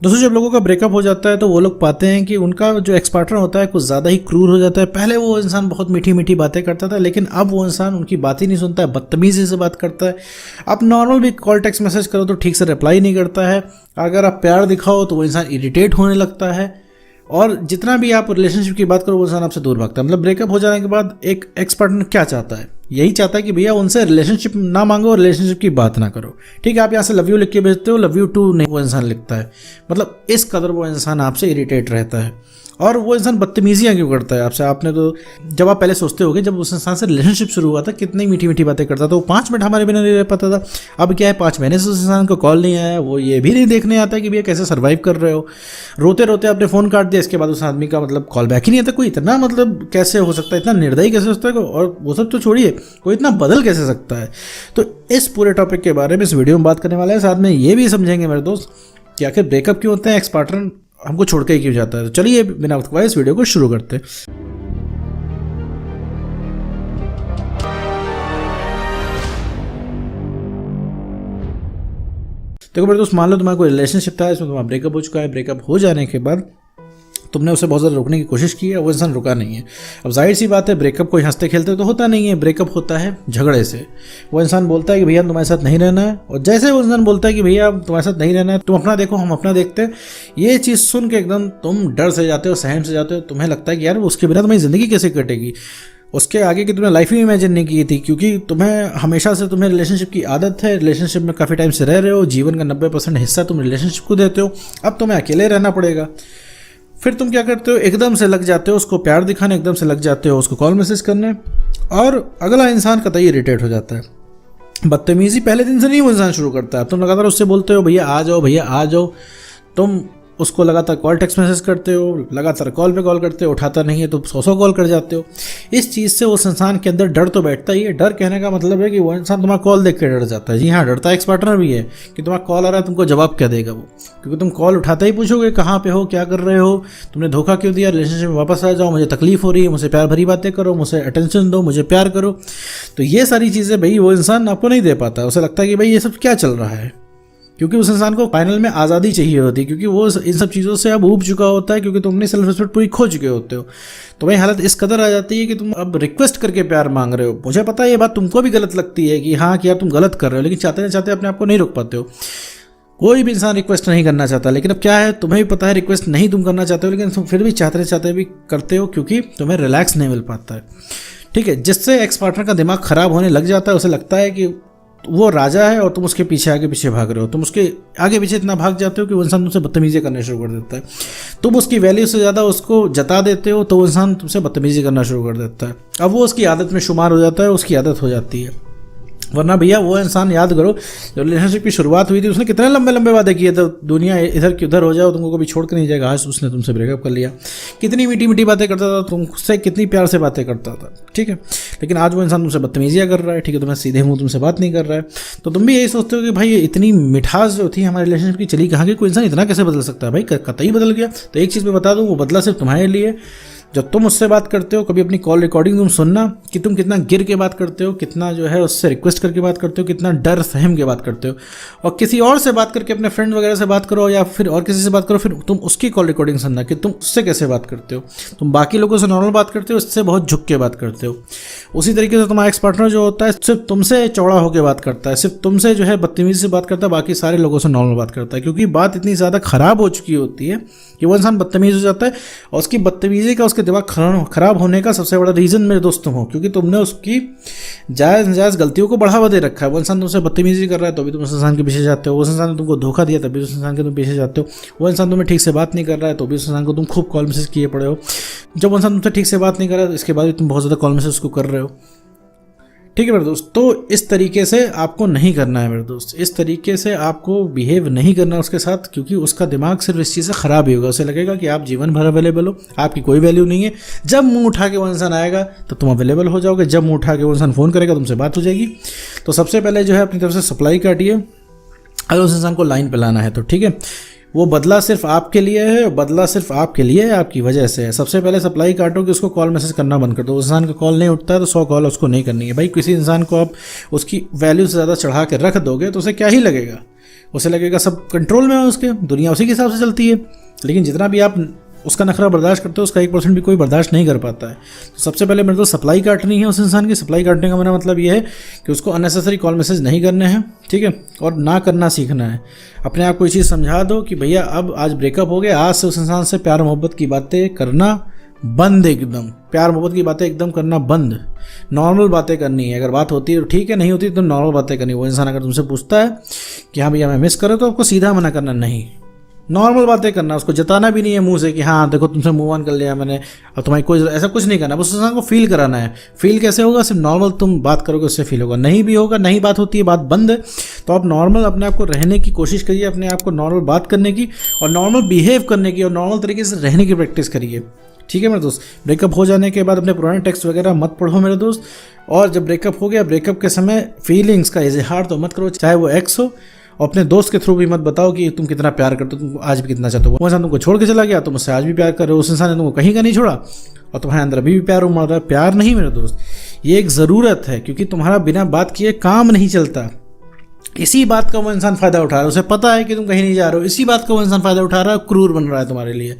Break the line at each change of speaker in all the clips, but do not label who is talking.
दोस्तों जब लोगों का ब्रेकअप हो जाता है तो वो लोग पाते हैं कि उनका जो एक्स पार्टनर होता है कुछ ज़्यादा ही क्रूर हो जाता है। पहले वो इंसान बहुत मीठी मीठी बातें करता था, लेकिन अब वो इंसान उनकी बात ही नहीं सुनता है, बदतमीज़ी से बात करता है। आप नॉर्मल भी कॉल टेक्स्ट मैसेज करो तो ठीक से रिप्लाई नहीं करता है। अगर आप प्यार दिखाओ तो वो इंसान इरिटेट होने लगता है, और जितना भी आप रिलेशनशिप की बात करो वो इंसान आपसे दूर भागता है। मतलब ब्रेकअप हो जाने के बाद एक एक्स पार्टनर क्या चाहता है, यही चाहता है कि भैया उनसे रिलेशनशिप ना मांगो, रिलेशनशिप की बात ना करो। ठीक है, आप यहाँ से लव यू लिख के भेजते हो, लव यू टू नहीं वो इंसान लिखता है। मतलब इस कदर वो इंसान आपसे इरिटेट रहता है, और वो इंसान बदतमीजियाँ क्यों करता है आपसे। आपने तो जब आप पहले सोचते होगे जब उस इंसान से रिलेशनशिप शुरू हुआ था कितनी मीठी मीठी बातें करता था, वो 5 मिनट हमारे बिना नहीं रह पाता था। अब क्या है, 5 महीने से उस इंसान को कॉल नहीं आया, वो ये भी नहीं देखने आता कि भैया कैसे सर्वाइव कर रहे हो। रोते रोते आपने फ़ोन काट दिया, इसके बाद उस आदमी का मतलब कॉल बैक ही नहीं आता। कोई इतना मतलब कैसे हो सकता है, इतना निर्दयी कैसे हो सकता है, और वो सब तो छोड़िए, कोई इतना बदल कैसे सकता है। तो इस पूरे टॉपिक के बारे में इस वीडियो में बात करने वाले हैं। साथ में ये भी समझेंगे मेरे दोस्त कि आखिर ब्रेकअप क्यों होते हैं, एक्स पार्टनर हमको छोड़ के ही क्यों जाता है। तो चलिए बिना वक्त गवाए इस वीडियो को शुरू करते हैं। देखो मेरे दोस्त, मान लो तुम्हारा कोई रिलेशनशिप था, इसमें तुम्हारा ब्रेकअप हो चुका है। ब्रेकअप हो जाने के बाद तुमने उसे बहुत ज़्यादा रोकने की कोशिश की है, वो इंसान रुका नहीं है। अब जाहिर सी बात है, ब्रेकअप कोई हंसते खेलते तो होता नहीं है, ब्रेकअप होता है झगड़े से। वो इंसान बोलता है कि भैया तुम्हारे साथ नहीं रहना है, और जैसे वो इंसान बोलता है कि भैया तुम्हारे साथ नहीं रहना है, तुम अपना देखो हम अपना देखते हैं, ये चीज़ सुन के एकदम तुम डर से जाते हो, सहम से जाते हो। तुम्हें लगता है कि यार उसके बिना तुम्हारी ज़िंदगी कैसे कटेगी, उसके आगे की तुमने लाइफ ही इमेजिन नहीं की थी, क्योंकि तुम्हें हमेशा से तुम्हें रिलेशनशिप की आदत है, रिलेशनशिप में काफ़ी टाइम से रह रहे हो, जीवन का 90% हिस्सा तुम रिलेशनशिप को देते हो। अब तुम्हें अकेले रहना पड़ेगा। फिर तुम क्या करते हो, एकदम से लग जाते हो उसको प्यार दिखाने, एकदम से लग जाते हो उसको कॉल मैसेज करने, और अगला इंसान कतई इरिटेट हो जाता है। बदतमीजी पहले दिन से नहीं वो इंसान शुरू करता है। तुम लगातार उससे बोलते हो भैया आ जाओ, भैया आ जाओ, तुम उसको लगातार कॉल टेक्स्ट मैसेज करते हो, लगातार कॉल पे कॉल करते हो, उठाता नहीं है तो 100 कॉल कर जाते हो। इस चीज़ से उस इंसान के अंदर डर तो बैठता ही है। डर कहने का मतलब है कि वो इंसान तुम्हारा कॉल देख के डर जाता है। जी हाँ, डरता एक्स पार्टनर भी है कि तुम्हारा कॉल आ रहा है, तुमको जवाब क्या देगा वो, क्योंकि तुम कॉल उठाते ही पूछोगे कहाँ पे हो, क्या कर रहे हो, तुमने धोखा क्यों दिया, रिलेशनशिप में वापस आ जाओ, मुझे तकलीफ हो रही है, मुझसे प्यार भरी बातें करो, मुझे अटेंशन दो, मुझे प्यार करो। तो ये सारी चीज़ें भाई वो इंसान आपको नहीं दे पाता। उसे लगता है कि भाई ये सब क्या चल रहा है, क्योंकि उस इंसान को फाइनल में आज़ादी चाहिए होती है, क्योंकि वो इन सब चीज़ों से अब ऊब चुका होता है, क्योंकि तुम अपनी सेल्फ रिस्पेक्ट पूरी खो चुके होते हो। तो भाई हालत इस कदर आ जाती है कि तुम अब रिक्वेस्ट करके प्यार मांग रहे हो। मुझे पता है ये बात तुमको भी गलत लगती है कि हाँ कि यार तुम गलत कर रहे हो, लेकिन चाहते ना चाहते अपने आप को नहीं रोक पाते हो। कोई भी इंसान रिक्वेस्ट नहीं करना चाहता, लेकिन अब क्या है, तुम्हें भी पता है रिक्वेस्ट नहीं तुम करना चाहते हो, लेकिन तुम फिर भी चाहते चाहते भी करते हो, क्योंकि तुम्हें रिलैक्स नहीं मिल पाता है। ठीक है, जिससे एक्स पार्टनर का दिमाग खराब होने लग जाता है। उसे लगता है कि वो राजा है और तुम उसके पीछे आगे पीछे भाग रहे हो। तुम उसके आगे पीछे इतना भाग जाते हो कि वो इंसान तुमसे बदतमीजी करना शुरू कर देता है। तुम उसकी वैल्यू से ज़्यादा उसको जता देते हो तो वो इंसान तुमसे बदतमीजी करना शुरू कर देता है। अब वो उसकी आदत में शुमार हो जाता है, उसकी आदत हो जाती है। वरना भैया वो इंसान, याद करो जब रिलेशनशिप की शुरुआत हुई थी उसने कितने लंबे लंबे वादे किए थे, दुनिया इधर की उधर हो जाए, तुमको कभी छोड़ कर नहीं जाएगा। आज उसने तुमसे ब्रेकअप कर लिया, कितनी मीठी मीठी बातें करता था, तुमसे कितनी प्यार से बातें करता था। ठीक है, लेकिन आज वो इंसान तुमसे बदतमीजियाँ कर रहा है। ठीक है, तुम्हें सीधे मुंह तुमसे बात नहीं कर रहा है। तो तुम भी यही सोचते हो कि भाई इतनी मिठास जो थी हमारे रिलेशनशिप की चली कहाँ की, कोई इंसान इतना कैसे बदल सकता है। भाई कतई बदल गया। तो एक चीज़ मैं बता दूँ, वो बदला सिर्फ तुम्हारे लिए। जब तुम उससे बात करते हो, कभी अपनी कॉल रिकॉर्डिंग तुम सुनना कि तुम कितना गिर के बात करते हो, कितना जो है उससे रिक्वेस्ट करके बात करते हो, कितना डर सहम के बात करते हो। और किसी और से बात करके, अपने फ्रेंड वगैरह से बात करो या फिर और किसी से बात करो, फिर तुम उसकी कॉल रिकॉर्डिंग सुनना कि तुम उससे कैसे बात करते हो। तुम बाकी लोगों से नॉर्मल बात करते हो, उससे बहुत झुक के बात करते हो। उसी तरीके से तुम्हारा एक्स पार्टनर जो होता है सिर्फ तुमसे चौड़ा होकर बात करता है, सिर्फ तुमसे जो है बदतमीजी से बात करता है, बाकी सारे लोगों से नॉर्मल बात करता है, क्योंकि बात इतनी ज़्यादा खराब हो चुकी होती है कि वो इंसान बदतमीज हो जाता है। और उसकी बदतमीजी का, उसके दिमाग खराब होने का सबसे बड़ा रीज़न मेरे दोस्त तुम हो, क्योंकि तुमने उसकी जायज़ नाजायज़ गलतियों को बढ़ावा दे रखा है। वो इंसान तुमसे बदतमीजी कर रहा है तो भी तुम उस इंसान के पीछे जाते हो। उस इंसान ने तुमको धोखा दिया तभी उस इंसान के तुम पीछे जाते हो। वो इंसान तुम्हें ठीक से बात नहीं कर रहा है तो भी उस इंसान को तुम खूब कॉल मैसेज किए पड़े हो। जब वो इंसान तुमसे ठीक से बात नहीं कर रहा है, इसके बाद भी तुम बहुत ज़्यादा कॉल मैसेज उसको कर रहे हो। ठीक है मेरे दोस्त, तो इस तरीके से आपको नहीं करना है मेरे दोस्त। इस तरीके से आपको बिहेव नहीं करना उसके साथ, क्योंकि उसका दिमाग सिर्फ इस चीज़ से ख़राब ही होगा। उसे लगेगा कि आप जीवन भर अवेलेबल हो, आपकी कोई वैल्यू नहीं है। जब मुंह उठा के वो इंसान आएगा तो तुम अवेलेबल हो जाओगे, जब मुंह उठा के वो इंसान फ़ोन करेगा तुमसे बात हो जाएगी। तो सबसे पहले जो है अपनी तरफ से सप्लाई काटिए। अगर उस इंसान को लाइन पे लाना है तो ठीक है, वो बदला सिर्फ आपके लिए है, बदला सिर्फ आपके लिए है, आपकी वजह से है। सबसे पहले सप्लाई काटो कि उसको कॉल मैसेज करना बंद कर दो। उस इंसान का कॉल नहीं उठता है तो 100 कॉल उसको नहीं करनी है। भाई किसी इंसान को आप उसकी वैल्यू से ज़्यादा चढ़ा के रख दोगे तो उसे क्या ही लगेगा, उसे लगेगा सब कंट्रोल में है उसके, दुनिया उसी के हिसाब से चलती है। लेकिन जितना भी आप उसका नखरा बर्दाश्त करते हो उसका 1% भी कोई बर्दाश्त नहीं कर पाता है। तो सबसे पहले मेरे को सप्लाई काटनी है उस इंसान की। सप्लाई काटने का मेरा मतलब ये है कि उसको अननेसेसरी कॉल मैसेज नहीं करने हैं, ठीक है, और ना करना सीखना है। अपने आप को ये चीज़ समझा दो कि भैया अब आज ब्रेकअप हो गया, आज से उस इंसान से प्यार मोहब्बत की बातें करना बंद, एकदम प्यार मोहब्बत की बातें एकदम करना बंद। नॉर्मल बातें करनी है, अगर बात होती है तो ठीक है, नहीं होती तो नॉर्मल बातें करनी है। वो इंसान अगर तुमसे पूछता है कि हाँ भैया मैं मिस कर रहा, तो आपको सीधा मना करना नहीं, नॉर्मल बातें करना, उसको जताना भी नहीं है मुंह से कि हाँ देखो तुमसे मूव ऑन कर लिया मैंने, अब तुम्हारी कोई ऐसा कुछ नहीं करना, बस उस इंसान को फील कराना है। फील कैसे होगा? सिर्फ नॉर्मल तुम बात करोगे उससे फील होगा। नहीं भी होगा, नहीं बात होती है, बात बंद है, तो आप नॉर्मल अपने आप को रहने की कोशिश करिए, अपने आप को नॉर्मल बात करने की और नॉर्मल बिहेव करने की और नॉर्मल तरीके से रहने की प्रैक्टिस करिए, ठीक है मेरे दोस्त। ब्रेकअप हो जाने के बाद अपने पुराने टेक्स्ट वगैरह मत पढ़ो मेरे दोस्त। और जब ब्रेकअप हो गया, ब्रेकअप के समय फीलिंग्स का इजहार तो मत करो, चाहे वो एक्स हो, और अपने दोस्त के थ्रू भी मत बताओ कि तुम कितना प्यार करते हो, तुम आज भी कितना चाहते हो। वो इंसान तुमको छोड़ के चला गया, तुम उससे आज भी प्यार कर रहे हो, उस इंसान ने तुमको कहीं का नहीं छोड़ा और तुम्हारे अंदर अभी भी प्यार उमड़ रहा है। प्यार नहीं मेरे दोस्त, ये एक ज़रूरत है, क्योंकि तुम्हारा बिना बात किए काम नहीं चलता। इसी बात का वो इंसान फ़ायदा उठा रहा है, उसे पता है कि तुम कहीं नहीं जा रहे हो, इसी बात का वो इंसान फ़ायदा उठा रहा है, क्रूर बन रहा है तुम्हारे लिए।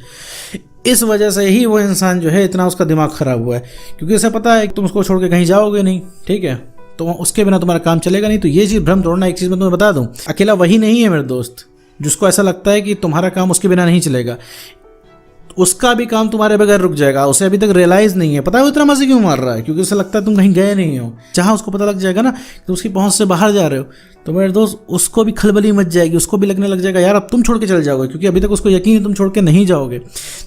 इस वजह से ही वो इंसान जो है इतना उसका दिमाग ख़राब हुआ है, क्योंकि उसे पता है कि तुम उसको छोड़ के कहीं जाओगे नहीं, ठीक है, तो उसके बिना तुम्हारा काम चलेगा नहीं। तो ये चीज़ भ्रम तोड़ना, एक चीज़ मैं तुम्हें बता दूं, अकेला वही नहीं है मेरे दोस्त जिसको ऐसा लगता है कि तुम्हारा काम उसके बिना नहीं चलेगा, उसका भी काम तुम्हारे बगैर रुक जाएगा। उसे अभी तक रियलाइज़ नहीं है, पता है वो इतना मजे क्यों मार रहा है, क्योंकि उसे लगता है तुम कहीं गए नहीं हो। जहाँ उसको पता लग जाएगा ना कि उसकी पहुँच से बाहर जा रहे हो, तो मेरे दोस्त उसको भी खलबली मच जाएगी, उसको भी लगने लग जाएगा यार अब तुम छोड़ के चल जाओगे, क्योंकि अभी तक उसको यकीन है तुम छोड़ के नहीं जाओगे।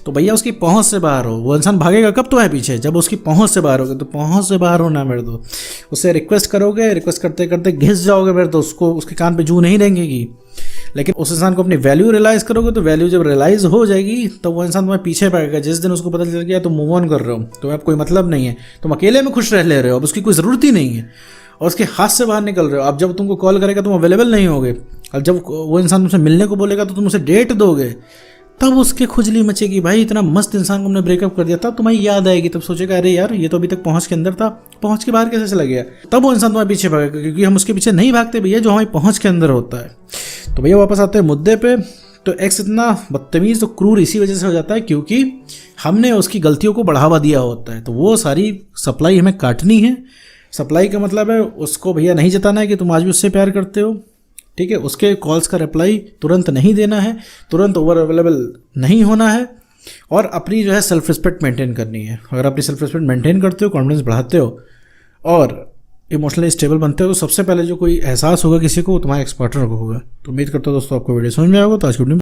तो भैया उसकी पहुँच से बाहर हो। वो इंसान भागेगा कब तुम्हारे पीछे? जब उसकी पहुँच से बाहर होगे। तो पहुँच से बाहर होना मेरे दोस्त, उससे रिक्वेस्ट करोगे, रिक्वेस्ट करते करते घिस जाओगे मेरे दोस्त, उसको उसके कान पे जू नहीं रहेंगी। लेकिन उस इंसान को अपनी वैल्यू रियलाइज़ करोगे, तो वैल्यू जब रियलाइज़ हो जाएगी तो वो इंसान तुम्हारे पीछे पड़ेगा। जिस दिन उसको पता चल गया तुम मूव ऑन कर रहे हो, तुम्हें अब कोई मतलब नहीं है, तुम अकेले में खुश रह ले रहे हो, अब उसकी कोई ज़रूरत ही नहीं है, और उसके हाथ से बाहर निकल रहे हो। अब जब तुमको कॉल करेगा तुम अवेलेबल नहीं होगे, अब जब वो इंसान तुमसे मिलने को बोलेगा तो तुम उसे डेट दोगे, तब उसके खुजली मचेगी। भाई इतना मस्त इंसान को हमने ब्रेकअप कर दिया, तब तुम्हें याद आएगी, तब सोचेगा अरे यार ये तो अभी तक पहुंच के अंदर था, पहुंच के बाहर कैसे चला गया। तब वो इंसान तुम्हारे पीछे भागेगा, क्योंकि हम उसके पीछे नहीं भागते भैया, जो हमारी पहुंच के अंदर होता है। तो भैया वापस आते हैं मुद्दे पे। तो एक्स इतना बदतमीज़ तो क्रूर इसी वजह से हो जाता है क्योंकि हमने उसकी गलतियों को बढ़ावा दिया होता है। तो वो सारी सप्लाई हमें काटनी है। सप्लाई का मतलब है उसको भैया नहीं जताना है कि तुम आज भी उससे प्यार करते हो, ठीक है। उसके कॉल्स का रिप्लाई तुरंत नहीं देना है, तुरंत ओवर अवेलेबल नहीं होना है, और अपनी जो है सेल्फ रिस्पेक्ट मेंटेन करनी है। अगर अपनी सेल्फ रिस्पेक्ट मेंटेन करते हो, कॉन्फिडेंस बढ़ाते हो और इमोशनली स्टेबल बनते हो, तो सबसे पहले जो कोई एहसास होगा किसी को, वो तुम्हारे एक्स पार्टनर को होगा। तो उम्मीद करता हूँ दोस्तों आपको वीडियो समझ में आएगा। तो आज की वीडियो